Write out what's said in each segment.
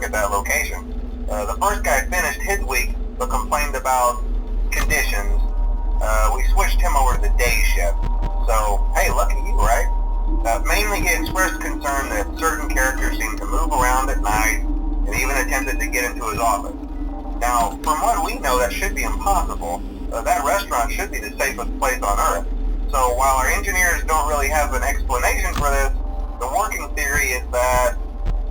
work at that location. The first guy finished his week, but complained about conditions. We switched him over to the day shift. So, hey, lucky you, right? Mainly he expressed concern that certain characters seemed to move around at night and even attempted to get into his office. Now, from what we know, that should be impossible. That restaurant should be the safest place on Earth. So while our engineers don't really have an explanation for this, the working theory is that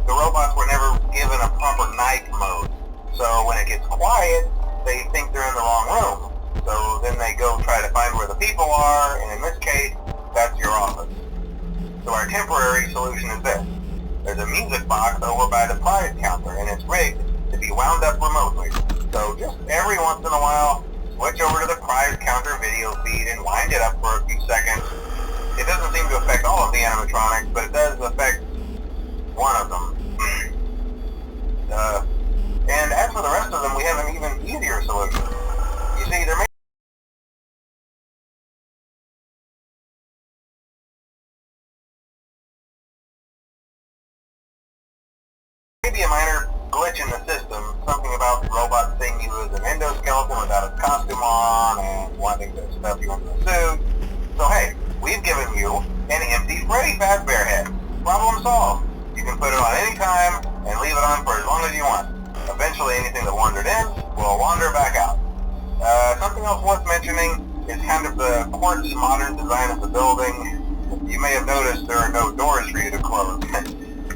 the robots were never given a proper night mode. So when it gets quiet, they think they're in the wrong room. So then they go try to find where the people are, and in this case, that's your office. So our temporary solution is this. There's a music box over by the prize counter, and it's rigged to be wound up remotely. So just every once in a while, switch over to the prize counter video feed and wind it up for a few seconds. It doesn't seem to affect all of the animatronics, but it does affect one of them. And as for the rest of them, we have an even easier solution. You see, there may be a minor glitch in the system, something about the robot seeing you as an endoskeleton without a costume on and wanting to stuff you into a suit. So hey, we've given you an empty Freddy Fazbear head. Problem solved. You can put it on any time and leave it on for as long as you want. Eventually anything that wandered in will wander back out. Something else worth mentioning is kind of the quartz modern design of the building. You may have noticed there are no doors for you to close.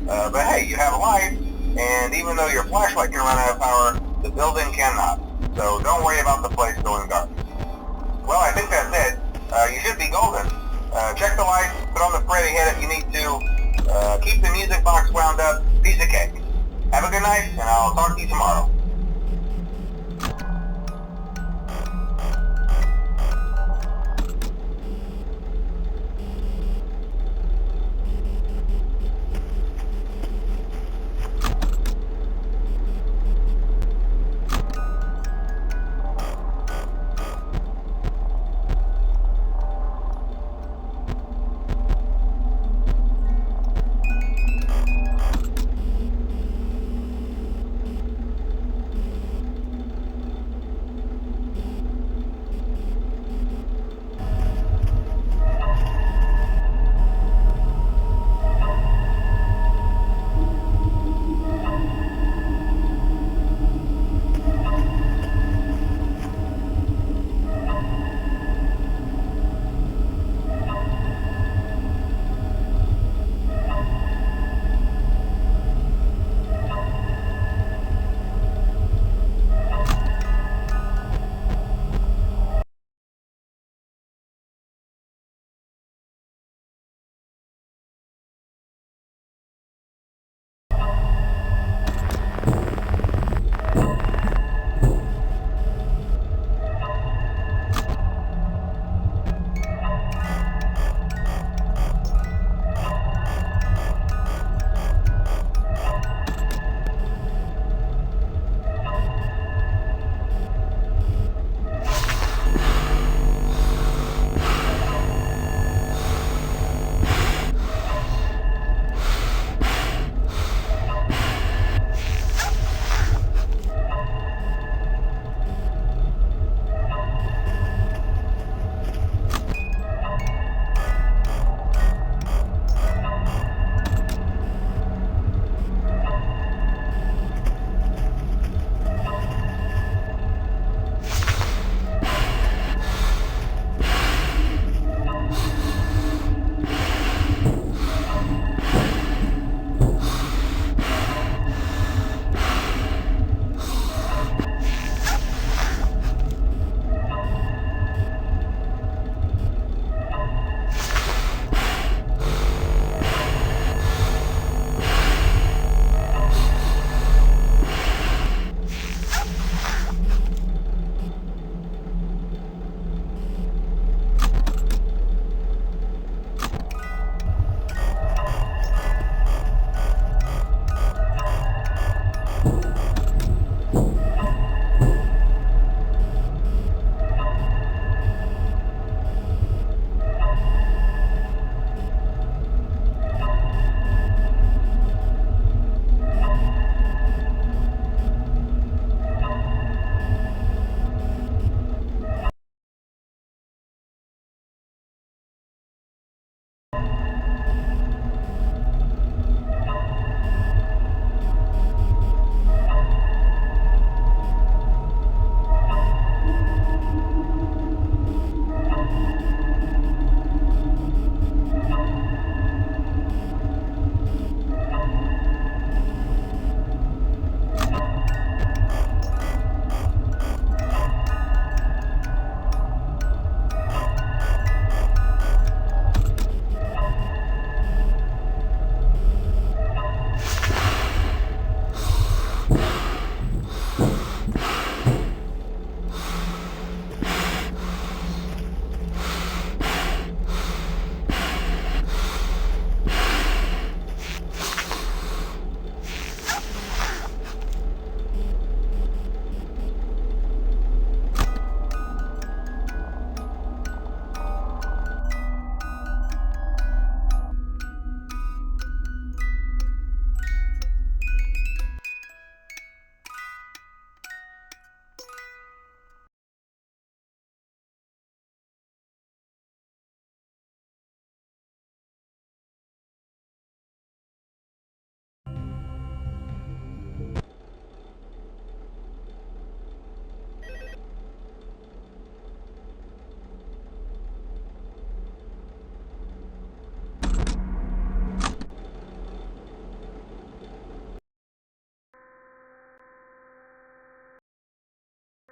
But hey, you have a light, and even though your flashlight can run out of power, the building cannot. So don't worry about the place going dark. Well, I think that's it. You should be golden. Check the lights, put on the Freddy head if you need to, keep the music box wound up, piece of cake. Have a good night, and I'll talk to you tomorrow.